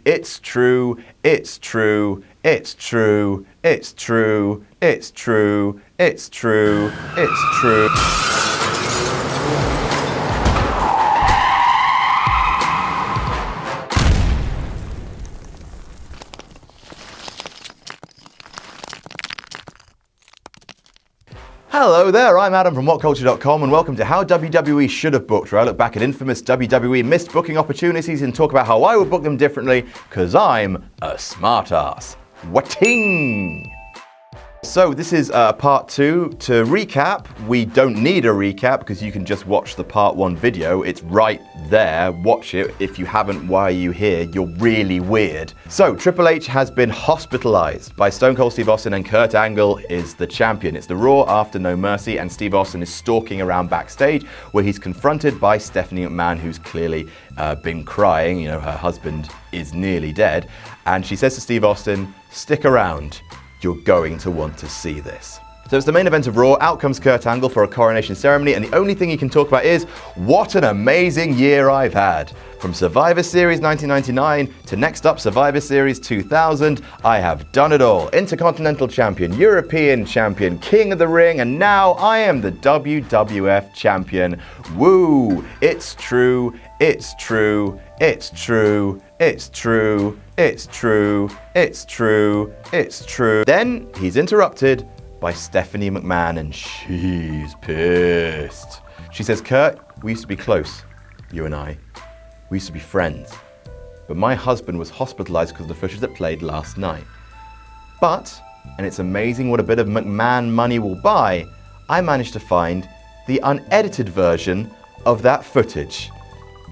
It's true, it's true, it's true, it's true, it's true, it's true, it's true. Hello there, I'm Adam from WhatCulture.com and welcome to How WWE Should Have Booked, where I look back at infamous WWE missed booking opportunities and talk about how I would book them differently, because I'm a smartass. Wating! So this is part 2. To recap, we don't need a recap because you can just watch the part 1 video. It's right there. Watch it. If you haven't, why are you here? You're really weird. So Triple H has been hospitalized by Stone Cold Steve Austin and Kurt Angle is the champion. It's the Raw after No Mercy and Steve Austin is stalking around backstage where he's confronted by Stephanie McMahon, who's clearly been crying. You know, her husband is nearly dead. And she says to Steve Austin, "Stick around. You're going to want to see this." So it's the main event of Raw. Out comes Kurt Angle for a coronation ceremony, and the only thing he can talk about is, what an amazing year I've had. From Survivor Series 1999 to next up Survivor Series 2000, I have done it all. Intercontinental Champion, European Champion, King of the Ring, and now I am the WWF Champion. Woo! It's true, it's true, it's true, it's true, it's true, it's true, it's true. Then he's interrupted by Stephanie McMahon and she's pissed. She says, "Kurt, we used to be close, you and I. We used to be friends. But my husband was hospitalized because of the footage that played last night. But, and it's amazing what a bit of McMahon money will buy, I managed to find the unedited version of that footage.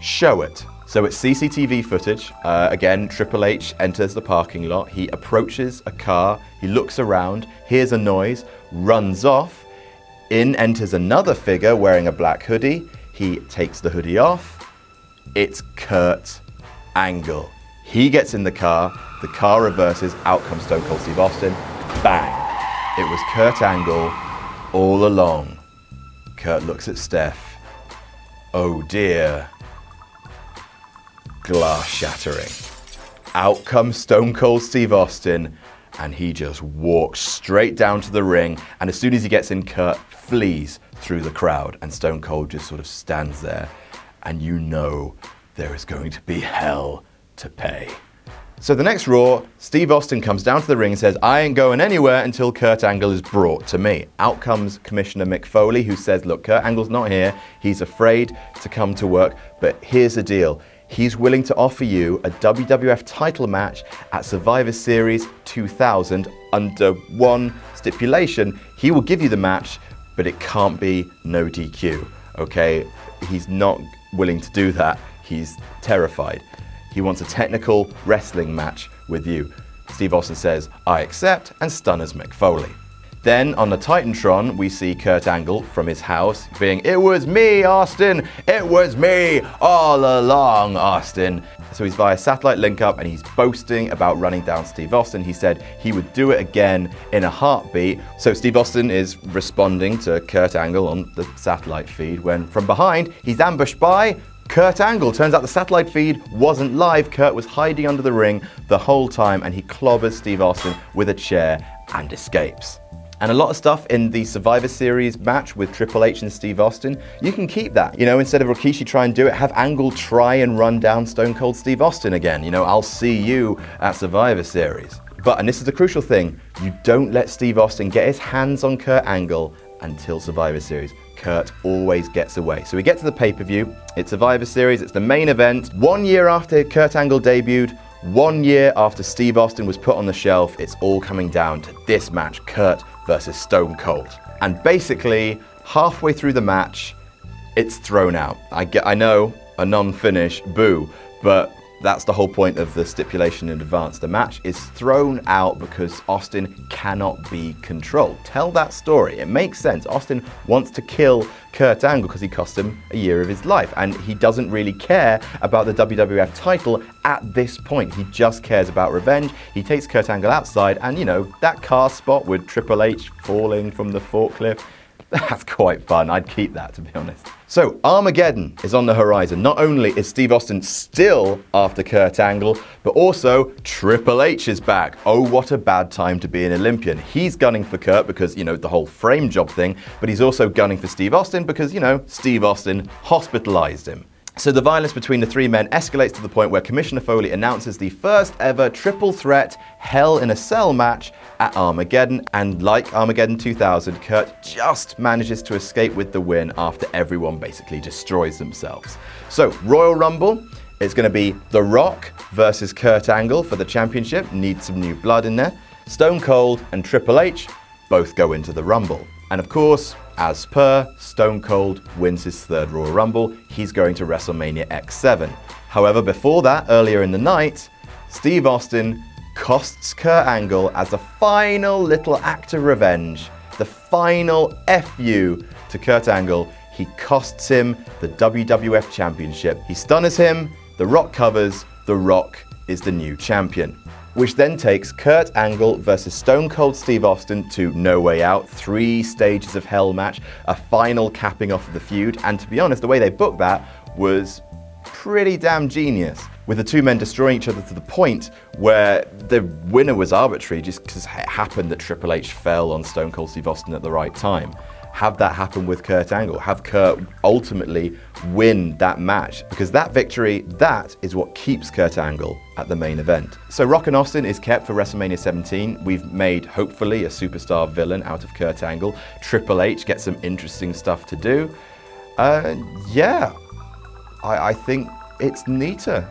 Show it." So it's CCTV footage. Again, Triple H enters the parking lot. He approaches a car. He looks around, hears a noise, runs off. In enters another figure wearing a black hoodie. He takes the hoodie off. It's Kurt Angle. He gets in the car reverses, out comes Stone Cold Steve Austin. Bang! It was Kurt Angle all along. Kurt looks at Steph. Oh dear. Glass shattering. Out comes Stone Cold Steve Austin, and he just walks straight down to the ring, and as soon as he gets in, Kurt flees through the crowd, and Stone Cold just sort of stands there, and you know there is going to be hell to pay. So the next Raw, Steve Austin comes down to the ring and says, "I ain't going anywhere until Kurt Angle is brought to me." Out comes Commissioner Mick Foley, who says, "Look, Kurt Angle's not here. He's afraid to come to work, but here's the deal. He's willing to offer you a WWF title match at Survivor Series 2000 under one stipulation. He will give you the match, but it can't be no DQ, okay?" He's not willing to do that. He's terrified. He wants a technical wrestling match with you. Steve Austin says, "I accept," and stunners Mick Foley. Then on the Titantron, we see Kurt Angle from his house being, "It was me, Austin! It was me all along, Austin!" So he's via satellite link up and he's boasting about running down Steve Austin. He said he would do it again in a heartbeat. So Steve Austin is responding to Kurt Angle on the satellite feed when from behind he's ambushed by Kurt Angle. Turns out the satellite feed wasn't live. Kurt was hiding under the ring the whole time and he clobbers Steve Austin with a chair and escapes. And a lot of stuff in the Survivor Series match with Triple H and Steve Austin, you can keep that. You know, instead of Rikishi try and do it, have Angle try and run down Stone Cold Steve Austin again. You know, "I'll see you at Survivor Series." But, and this is the crucial thing, you don't let Steve Austin get his hands on Kurt Angle until Survivor Series. Kurt always gets away. So we get to the pay-per-view, it's Survivor Series, it's the main event. 1 year after Kurt Angle debuted, 1 year after Steve Austin was put on the shelf, it's all coming down to this match, Kurt versus Stone Cold. And basically, halfway through the match, it's thrown out. I know, a non-finish, boo, but that's the whole point of the stipulation in advance. The match is thrown out because Austin cannot be controlled. Tell that story. It makes sense. Austin wants to kill Kurt Angle because he cost him a year of his life, and he doesn't really care about the WWF title at this point. He just cares about revenge. He takes Kurt Angle outside, and you know, that car spot with Triple H falling from the forklift, That's quite fun. I'd keep that, to be honest. So, Armageddon is on the horizon. Not only is Steve Austin still after Kurt Angle, but also Triple H is back. Oh, what a bad time to be an Olympian. He's gunning for Kurt because, the whole frame job thing, but he's also gunning for Steve Austin because, Steve Austin hospitalized him. So the violence between the three men escalates to the point where Commissioner Foley announces the first ever triple threat Hell in a Cell match at Armageddon, and like Armageddon 2000, Kurt just manages to escape with the win after everyone basically destroys themselves. So Royal Rumble, it's going to be The Rock versus Kurt Angle for the championship, need some new blood in there. Stone Cold and Triple H both go into the Rumble. And of course, as per, Stone Cold wins his third Royal Rumble. He's going to WrestleMania X7. However, before that, earlier in the night, Steve Austin costs Kurt Angle as a final little act of revenge, the final FU to Kurt Angle. He costs him the WWF Championship. He stunners him, The Rock covers, The Rock is the new champion. Which then takes Kurt Angle versus Stone Cold Steve Austin to No Way Out, 3 stages of hell match, a final capping off of the feud, and to be honest, the way they booked that was pretty damn genius, with the two men destroying each other to the point where the winner was arbitrary just because it happened that Triple H fell on Stone Cold Steve Austin at the right time. Have that happen with Kurt Angle. Have Kurt ultimately win that match, because that victory, that is what keeps Kurt Angle at the main event. So Rock and Austin is kept for WrestleMania 17. We've made, hopefully, a superstar villain out of Kurt Angle. Triple H gets some interesting stuff to do. I think it's neater.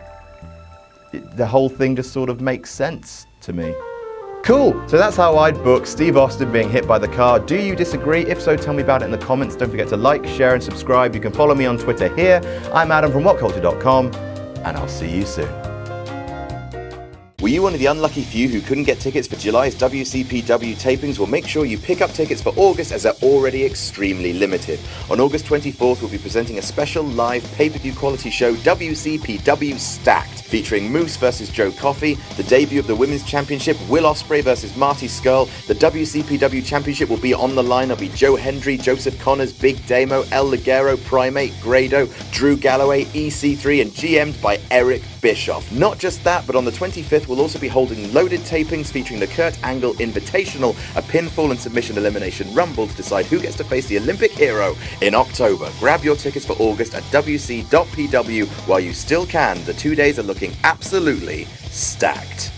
The whole thing just sort of makes sense to me. Cool, so that's how I'd book Steve Austin being hit by the car. Do you disagree? If so, tell me about it in the comments. Don't forget to like, share, and subscribe. You can follow me on Twitter here. I'm Adam from WhatCulture.com, and I'll see you soon. Were you one of the unlucky few who couldn't get tickets for July's WCPW tapings? Well, make sure you pick up tickets for August, as they're already extremely limited. On August 24th, we'll be presenting a special live pay-per-view quality show, WCPW Stacked, featuring Moose versus Joe Coffey, the debut of the Women's Championship, Will Ospreay versus Marty Scurll. The WCPW Championship will be on the line. There'll be Joe Hendry, Joseph Connors, Big Damo, El Ligero, Primate, Grado, Drew Galloway, EC3, and GM'd by Eric Bischoff. Not just that, but on the 25th, we'll also be holding loaded tapings featuring the Kurt Angle Invitational, a pinfall and submission elimination rumble to decide who gets to face the Olympic hero in October. Grab your tickets for August at wc.pw while you still can. The 2 days are looking absolutely stacked.